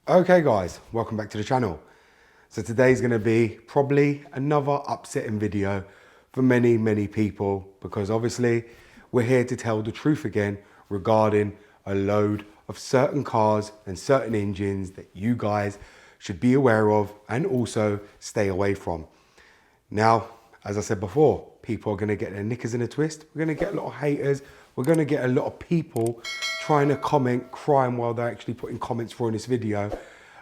Okay guys, welcome back to the channel. So today's going to be probably another upsetting video for many people, because obviously we're here to tell the truth again regarding a load of certain cars and certain engines that you guys should be aware of and also stay away from. Now, as I said before, people are going to get their knickers in a twist. We're going to get a lot of haters. We're going to get a lot of people trying to comment, crying while they're actually putting comments for in this video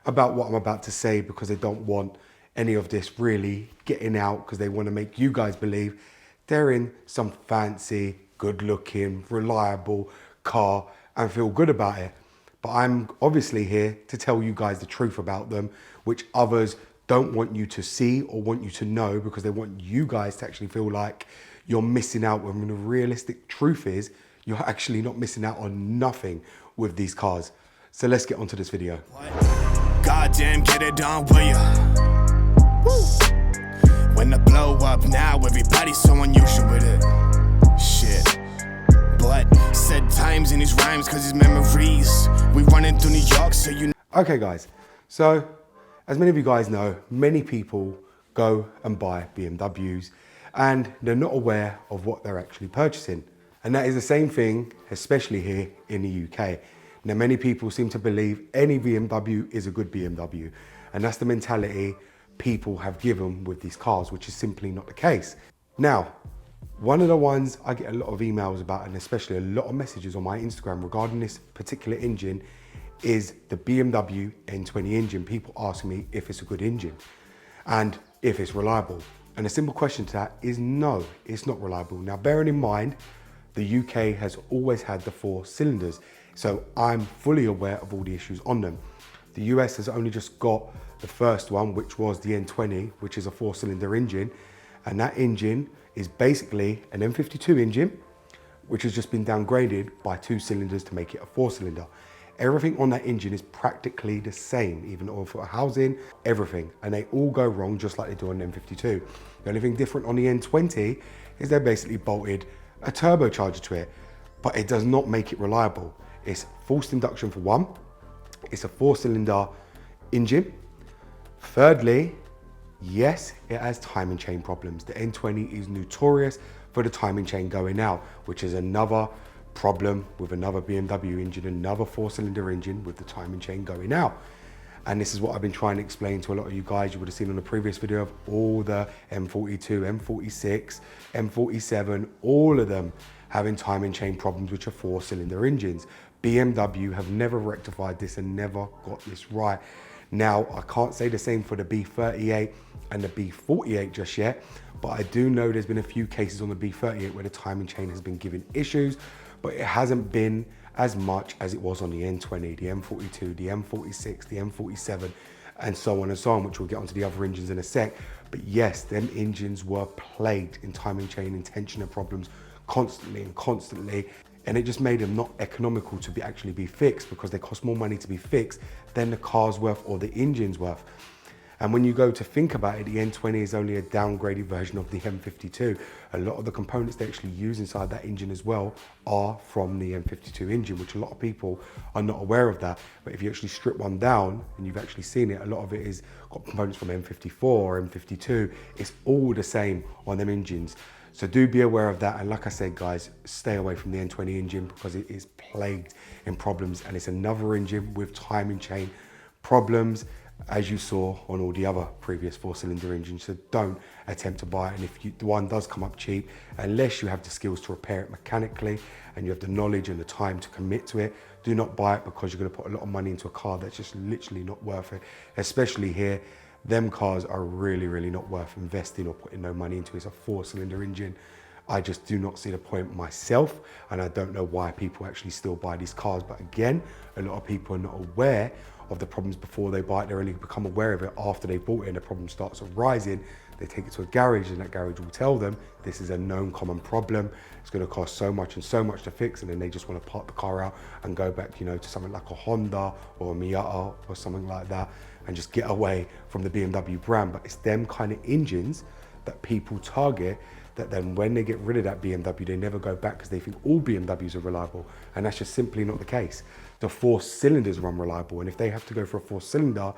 about what I'm about to say, because they don't want any of this really getting out, because they want to make you guys believe they're in some fancy, good looking, reliable car and feel good about it. But I'm obviously here to tell you guys the truth about them, which others don't want you to see or want you to know, because they want you guys to actually feel like you're missing out, when the realistic truth is you're actually not missing out on nothing with these cars. So let's get onto this video. Goddamn, get it done, will ya? Woo. When the blow up now, everybody's so unusual with it. Shit. But said times in his rhymes, cause his memories. We running through New York, so you know. Okay guys, so as many of you guys know, many people go and buy BMWs and they're not aware of what they're actually purchasing. And that is the same thing, especially here in the UK. Now, many people seem to believe any BMW is a good BMW. And that's the mentality people have given with these cars, which is simply not the case. Now, one of the ones I get a lot of emails about, and especially a lot of messages on my Instagram regarding this particular engine, is the BMW N20 engine. People ask me if it's a good engine and if it's reliable. And the simple question to that is no, it's not reliable. Now, bearing in mind, the UK has always had the 4 cylinders, so I'm fully aware of all the issues on them. The US has only just got the first one, which was the N20, which is a 4-cylinder engine. And that engine is basically an M52 engine, which has just been downgraded by 2 cylinders to make it a 4-cylinder. Everything on that engine is practically the same, even oil filter housing, everything. And they all go wrong just like they do on the M52. The only thing different on the N20 is they basically bolted a turbocharger to it, but it does not make it reliable. It's forced induction for one, it's a 4-cylinder engine. Thirdly, yes, it has timing chain problems. The N20 is notorious for the timing chain going out, which is another problem with another BMW engine, another 4-cylinder engine with the timing chain going out. And this is what I've been trying to explain to a lot of you guys. You would have seen on the previous video of all the M42, M46, M47, all of them having timing chain problems, which are 4-cylinder engines. BMW have never rectified this and never got this right. Now, I can't say the same for the B38 and the B48 just yet, but I do know there's been a few cases on the B38 where the timing chain has been giving issues, but it hasn't been as much as it was on the N20, the M42, the M46, the M47, and so on and so on, which we'll get onto the other engines in a sec. But yes, them engines were plagued in timing chain and tensioner problems constantly, and it just made them not economical to actually be fixed, because they cost more money to be fixed than the car's worth or the engine's worth. And when you go to think about it, the N20 is only a downgraded version of the M52. A lot of the components they actually use inside that engine as well are from the M52 engine, which a lot of people are not aware of that. But if you actually strip one down and you've actually seen it, a lot of it is got components from M54 or M52. It's all the same on them engines. So do be aware of that. And like I said, guys, stay away from the N20 engine, because it is plagued in problems, and it's another engine with timing chain problems, as you saw on all the other previous 4-cylinder engines. So don't attempt to buy it. And if the one does come up cheap, unless you have the skills to repair it mechanically and you have the knowledge and the time to commit to it, do not buy it, because you're going to put a lot of money into a car that's just literally not worth it. Especially here, them cars are really not worth investing or putting no money into. It's a 4-cylinder engine. I just do not see the point myself, and I don't know why people actually still buy these cars. But again, a lot of people are not aware of the problems before they buy it. They only become aware of it after they bought it and the problem starts arising. They take it to a garage, and that garage will tell them this is a known common problem. It's going to cost so much and so much to fix, and then they just want to park the car out and go back, to something like a Honda or a Miata or something like that, and just get away from the BMW brand. But it's them kind of engines that people target that then when they get rid of that BMW, they never go back because they think all BMWs are reliable. And that's just simply not the case. The 4 cylinders are unreliable. And if they have to go for a 4 cylinder,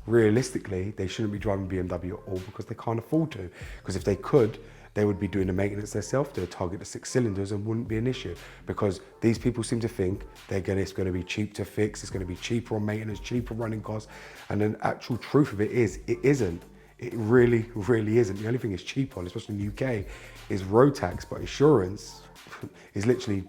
realistically, they shouldn't be driving BMW at all because they can't afford to. Because if they could, they would be doing the maintenance themselves. They would target the 6 cylinders and wouldn't be an issue, because these people seem to think it's going to be cheap to fix, it's going to be cheaper on maintenance, cheaper running costs. And the actual truth of it is, it isn't. It really, really isn't. The only thing it's cheap on, especially in the UK, is road tax, but insurance is literally,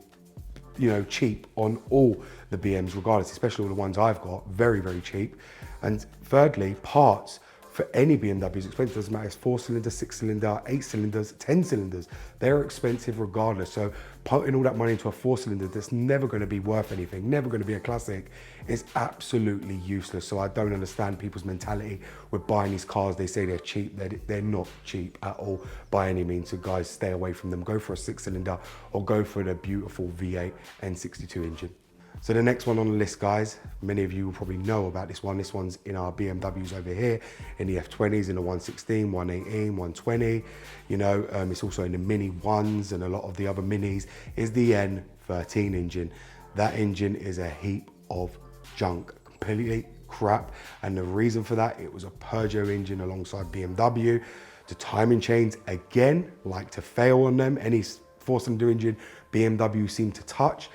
cheap on all the BMs regardless, especially all the ones I've got, very, very cheap. And thirdly, parts for any BMW is expensive. It doesn't matter if it's 4 cylinder, 6 cylinder, 8 cylinders, 10 cylinders, they're expensive regardless. So putting all that money into a 4 cylinder that's never going to be worth anything, never going to be a classic, is absolutely useless. So I don't understand people's mentality with buying these cars. They say they're cheap. They're not cheap at all by any means. So guys, stay away from them. Go for a 6 cylinder or go for the beautiful V8 N62 engine. So the next one on the list, guys, many of you will probably know about this one. This one's in our BMWs over here, in the F20s, in the 116, 118, 120. It's also in the Mini 1s and a lot of the other Minis, is the N13 engine. That engine is a heap of junk, completely crap. And the reason for that, it was a Peugeot engine alongside BMW. The timing chains, again, like to fail on them. Any 4-cylinder engine BMW seem to touch,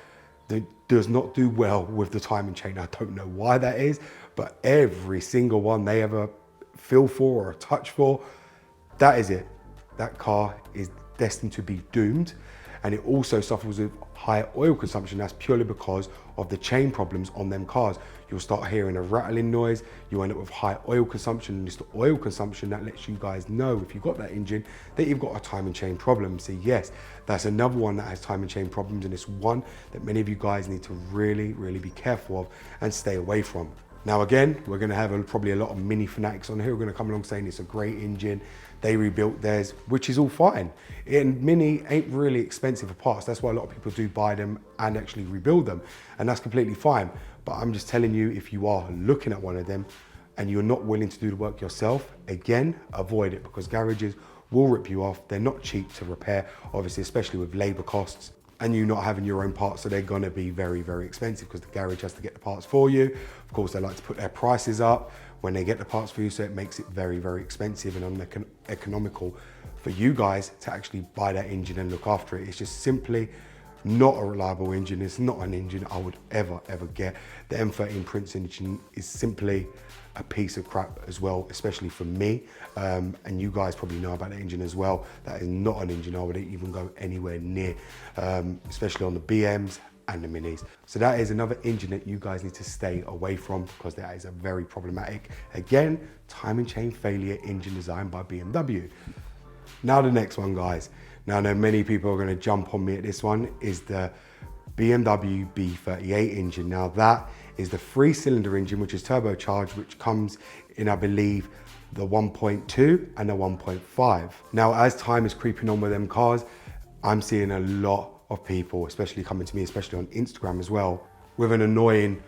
does not do well with the timing chain. I don't know why that is, but every single one they ever feel for or touch for, that is it. That car is destined to be doomed. And it also suffers with high oil consumption. That's purely because of the chain problems on them cars. You'll start hearing a rattling noise, you end up with high oil consumption, and it's the oil consumption that lets you guys know, if you've got that engine, that you've got a timing chain problem. So yes, that's another one that has timing chain problems, and it's one that many of you guys need to really, really be careful of and stay away from. Now again, we're going to have probably a lot of Mini fanatics on here. We're going to come along saying it's a great engine, they rebuilt theirs, which is all fine. And Mini ain't really expensive for parts. That's why a lot of people do buy them and actually rebuild them. And that's completely fine. But I'm just telling you, if you are looking at one of them and you're not willing to do the work yourself, again, avoid it, because garages will rip you off. They're not cheap to repair, obviously, especially with labor costs. And you not having your own parts, so they're gonna be very, very expensive because the garage has to get the parts for you. Of course, they like to put their prices up when they get the parts for you, so it makes it very, very expensive and uneconomical for you guys to actually buy that engine and look after it. It's just simply not a reliable engine. It's not an engine I would ever get. The M13 Prince engine is simply a piece of crap as well, especially for me. And you guys probably know about the engine as well. That is not an engine I would even go anywhere near, especially on the BMs and the Minis. So that is another engine that you guys need to stay away from, because that is a very problematic, again, timing chain failure engine designed by BMW. Now the next one, guys. Now I know many people are going to jump on me at this one, is the BMW B38 engine. Now that is the 3-cylinder engine, which is turbocharged, which comes in, I believe, the 1.2 and the 1.5. Now, as time is creeping on with them cars, I'm seeing a lot of people, especially coming to me, especially on Instagram as well, with an annoying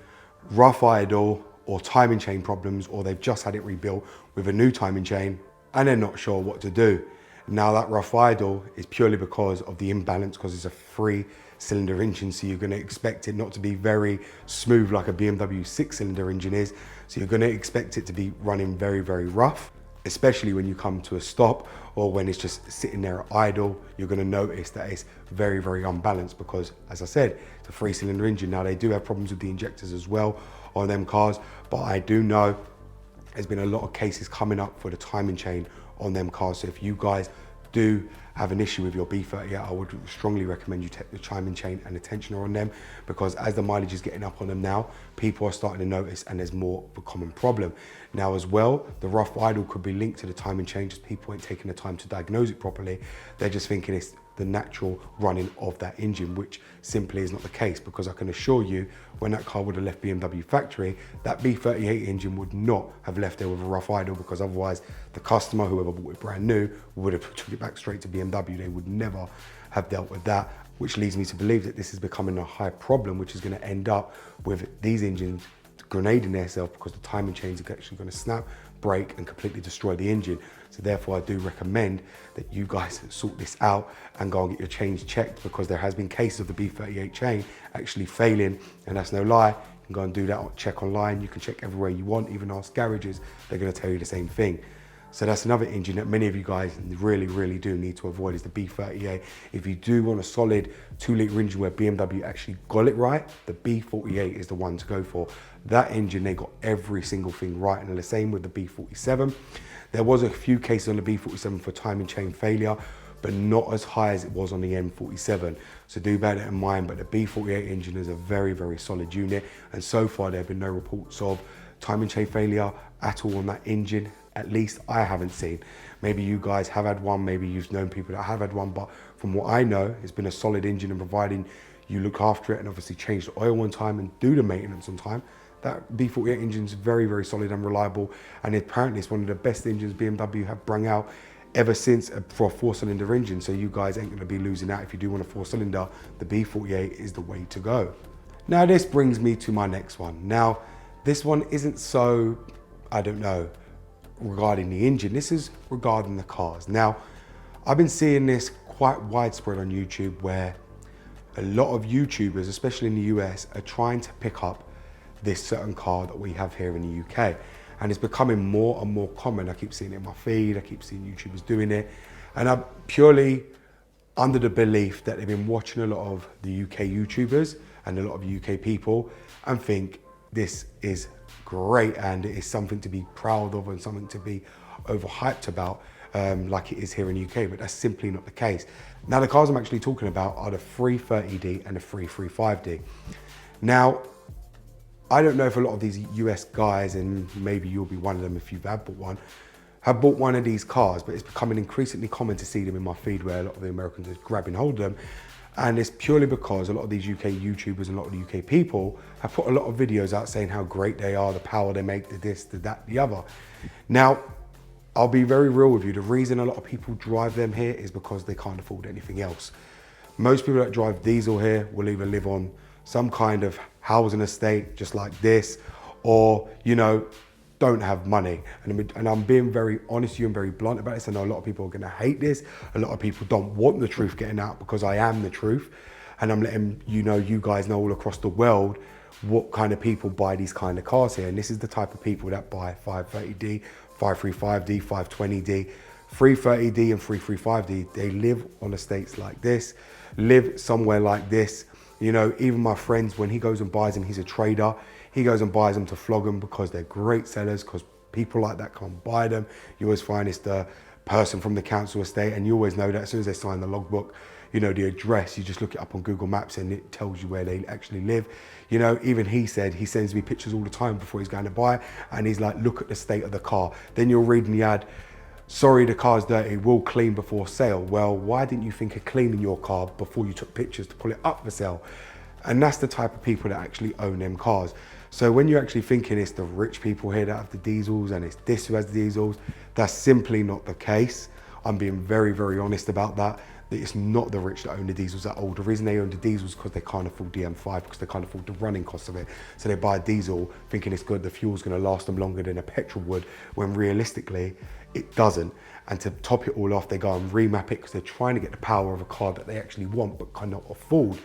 rough idle or timing chain problems, or they've just had it rebuilt with a new timing chain and they're not sure what to do. Now that rough idle is purely because of the imbalance, because it's a 3-cylinder engine, so you're going to expect it not to be very smooth like a BMW 6-cylinder engine is. So you're going to expect it to be running very, very rough, especially when you come to a stop or when it's just sitting there idle. You're going to notice that it's very, very unbalanced because, as I said, it's a 3-cylinder engine. Now they do have problems with the injectors as well on them cars, but I do know there's been a lot of cases coming up for the timing chain on them cars. So if you guys do have an issue with your B38, I would strongly recommend you take the timing chain and the tensioner on them, because as the mileage is getting up on them now, people are starting to notice and there's more of a common problem. Now as well, the rough idle could be linked to the timing chain, just people ain't taking the time to diagnose it properly. They're just thinking it's the natural running of that engine, which simply is not the case, because I can assure you, when that car would have left BMW factory, that B38 engine would not have left there with a rough idle, because otherwise the customer, whoever bought it brand new, would have took it back straight to BMW. They would never have dealt with that, which leads me to believe that this is becoming a high problem, which is going to end up with these engines grenading themselves because the timing chains are actually going to snap, break and completely destroy the engine. So therefore I do recommend that you guys sort this out and go and get your chains checked, because there has been cases of the B38 chain actually failing, and that's no lie. You can go and do that, check online, you can check everywhere you want, even ask garages, they're going to tell you the same thing. So that's another engine that many of you guys really do need to avoid, is the B38. If you do want a solid 2-litre engine where BMW actually got it right, the B48 is the one to go for. That engine, they got every single thing right, and the same with the B47. There was a few cases on the B47 for timing chain failure, but not as high as it was on the N47. So do bear that in mind, but the B48 engine is a very solid unit, and so far there have been no reports of timing chain failure at all on that engine. At least I haven't seen. Maybe you guys have had one, maybe you've known people that have had one, but from what I know, it's been a solid engine, and providing you look after it and obviously change the oil on time and do the maintenance on time, that B48 engine is very solid and reliable, and apparently it's one of the best engines BMW have brung out ever since for a 4-cylinder engine. So you guys ain't gonna be losing out. If you do want a 4-cylinder, the B48 is the way to go. Now this brings me to my next one. Now this one isn't so, I don't know, regarding the engine, this is regarding the cars. Now, I've been seeing this quite widespread on YouTube, where a lot of YouTubers, especially in the US, are trying to pick up this certain car that we have here in the UK. And it's becoming more and more common. I keep seeing it in my feed, I keep seeing YouTubers doing it. And I'm purely under the belief that they've been watching a lot of the UK YouTubers and a lot of UK people and think this is great and it is something to be proud of and something to be overhyped about, like it is here in the UK, but that's simply not the case. Now the cars I'm actually talking about are the 330D and the 335D. Now, I don't know if a lot of these US guys, and maybe you'll be one of them if you've bought one of these cars, but it's becoming increasingly common to see them in my feed where a lot of the Americans are grabbing hold of them. And it's purely because a lot of these UK YouTubers and a lot of the UK people have put a lot of videos out saying how great they are, the power they make, the this, the that, the other. Now, I'll be very real with you. The reason a lot of people drive them here is because they can't afford anything else. Most people that drive diesel here will either live on some kind of housing estate just like this, or, you know, don't have money. And I'm being very honest with you and very blunt about this. I know a lot of people are gonna hate this. A lot of people don't want the truth getting out, because I am the truth. And I'm letting you guys know all across the world what kind of people buy these kind of cars here. And this is the type of people that buy 530D, 535D, 520D, 330D and 335D. They live on estates like this, live somewhere like this. You know, even my friends, when he goes and buys them, he's a trader. He goes and buys them to flog them because they're great sellers, because people like that can't buy them. You always find it's the person from the council estate, and you always know that as soon as they sign the logbook, you know, the address, you just look it up on Google Maps and it tells you where they actually live. You know, even he said, he sends me pictures all the time before he's going to buy, and he's like, look at the state of the car. Then you'll read in the ad, sorry, the car's dirty, we'll clean before sale. Well, why didn't you think of cleaning your car before you took pictures to pull it up for sale? And that's the type of people that actually own them cars. So when you're actually thinking it's the rich people here that have the diesels and it's this who has the diesels, that's simply not the case. I'm being very honest about that. That it's not the rich that own the diesels at all. The reason they own the diesels is because they can't afford the M5, because they can't afford the running costs of it. So they buy a diesel thinking it's good, the fuel's gonna last them longer than a petrol would, when realistically, it doesn't. And to top it all off, they go and remap it because they're trying to get the power of a car that they actually want but cannot afford.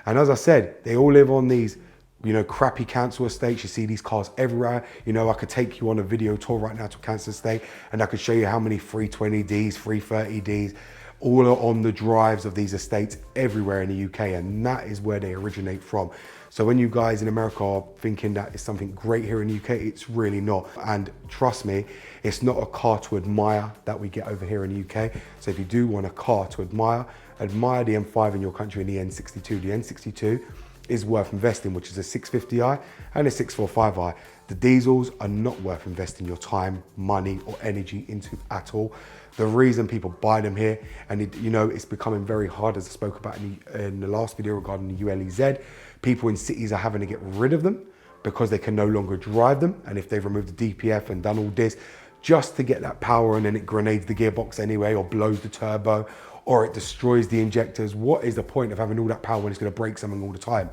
And as I said, they all live on these, you know, crappy council estates. You see these cars everywhere. You know, I could take you on a video tour right now to a council estate and I could show you how many 320Ds, 330Ds, all are on the drives of these estates everywhere in the UK, and that is where they originate from. So when you guys in America are thinking that it's something great here in the UK, it's really not. And trust me, it's not a car to admire that we get over here in the UK. So if you do want a car to admire the M5 in your country and the N62. The N62 is worth investing, which is a 650i and a 645i. The diesels are not worth investing your time, money or energy into at all. The reason people buy them here, and it's becoming very hard, as I spoke about in the last video regarding the ULEZ, people in cities are having to get rid of them because they can no longer drive them. And if they've removed the DPF and done all this just to get that power, and then it grenades the gearbox anyway, or blows the turbo, or it destroys the injectors, what is the point of having all that power when it's going to break something all the time?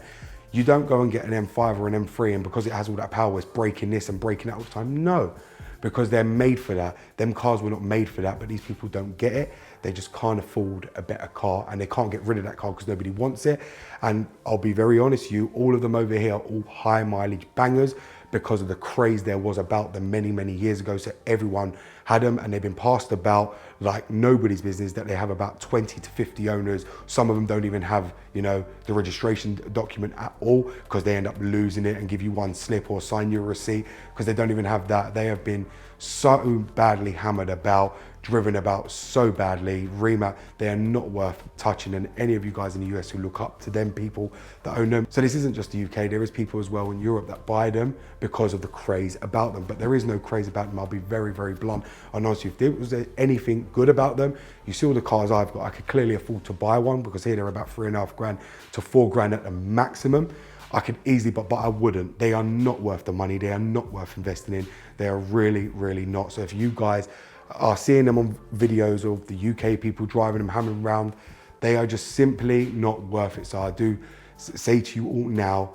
You don't go and get an M5 or an M3 and because it has all that power, it's breaking this and breaking that all the time. No, because they're made for that. Them cars were not made for that, but these people don't get it. They just can't afford a better car and they can't get rid of that car because nobody wants it. And I'll be very honest with you, all of them over here are all high mileage bangers because of the craze there was about them many, many years ago. So everyone had them and they've been passed about like nobody's business, that they have about 20 to 50 owners. Some of them don't even have, you know, the registration document at all because they end up losing it and give you one slip or sign you a receipt because they don't even have that. They have been so badly hammered about, driven about so badly, remap, they are not worth touching. And any of you guys in the US who look up to them people that own them. So this isn't just the UK, there is people as well in Europe that buy them because of the craze about them, but there is no craze about them. I'll be very, very blunt and honest. If there was anything good about them, you see all the cars I've got, I could clearly afford to buy one because here they're about 3.5 grand to 4 grand at the maximum. I could easily, but I wouldn't. They are not worth the money. They are not worth investing in. They are really, really not. So if you guys are seeing them on videos of the UK people driving them, hammering around, they are just simply not worth it. So I do say to you all now,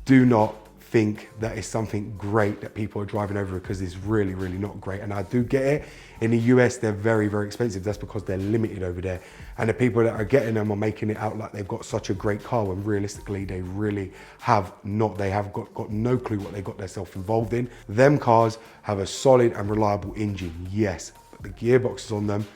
do not think that it's something great that people are driving over because it's really, really not great. And I do get it. In the US, they're very, very expensive. That's because they're limited over there. And the people that are getting them are making it out like they've got such a great car when realistically they really have not. They have got no clue what they got themselves involved in. Them cars have a solid and reliable engine, yes, but the gearboxes on them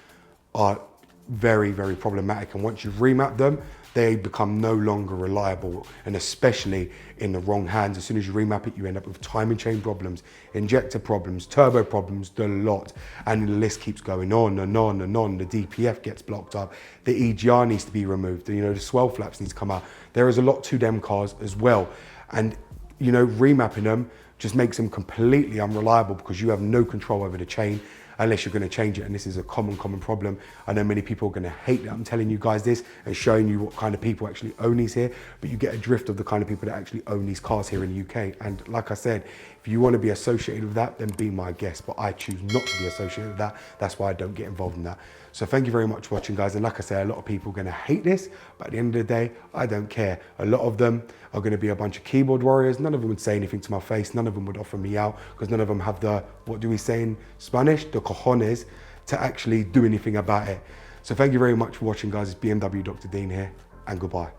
are very, very problematic. And once you've remapped them, they become no longer reliable, and especially in the wrong hands. As soon as you remap it, you end up with timing chain problems, injector problems, turbo problems, the lot. And the list keeps going on and on and on. The DPF gets blocked up. The EGR needs to be removed. You know, the swell flaps need to come out. There is a lot to them cars as well. And, you know, remapping them just makes them completely unreliable because you have no control over the chain unless you're going to change it. And this is a common problem. I know many people are going to hate that I'm telling you guys this and showing you what kind of people actually own these here, but you get a drift of the kind of people that actually own these cars here in the UK. And like I said, if you want to be associated with that, then be my guest, but I choose not to be associated with that. That's why I don't get involved in that. So thank you very much for watching, guys. And like I said, a lot of people are going to hate this, but at the end of the day, I don't care. A lot of them are going to be a bunch of keyboard warriors. None of them would say anything to my face. None of them would offer me out because none of them have the, what do we say in Spanish? The cojones to actually do anything about it. So thank you very much for watching, guys. It's BMW Dr. Dean here, and goodbye.